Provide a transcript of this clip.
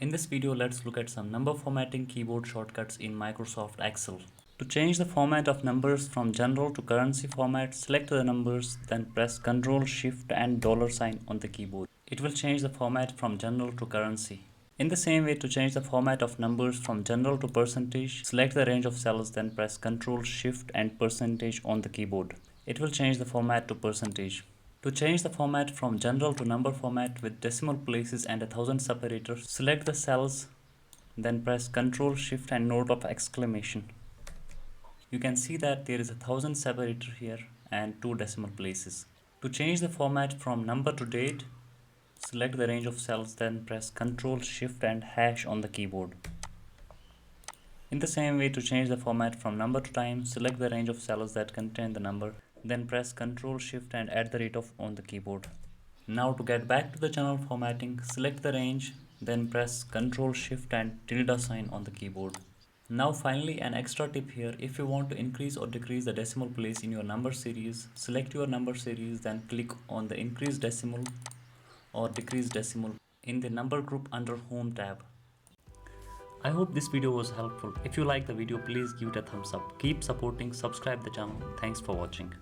In this video, let's look at some number formatting keyboard shortcuts in Microsoft Excel. To change the format of numbers from general to currency format, select the numbers, then press Ctrl, Shift and $sign on the keyboard. It will change the format from general to currency. In the same way, to change the format of numbers from general to percentage, select the range of cells, then press Ctrl, Shift and percentage on the keyboard. It will change the format to percentage. To change the format from general to number format with decimal places and 1000 separators, select the cells, then press Ctrl, Shift and note of exclamation. You can see that there is 1000 separator here and 2 decimal places. To change the format from number to date, select the range of cells, then press Ctrl, Shift and hash on the keyboard. In the same way, to change the format from number to time, select the range of cells that contain the number, then press Ctrl, Shift and @ on the keyboard. Now to get back to the general formatting, select the range, then press Ctrl, Shift and $sign on the keyboard. Now finally, an extra tip here: if you want to increase or decrease the decimal place in your number series, select your number series, then click on the increase decimal or decrease decimal in the number group under Home tab. I hope this video was helpful. If you like the video, please give it a thumbs up. Keep supporting, subscribe the channel. Thanks for watching.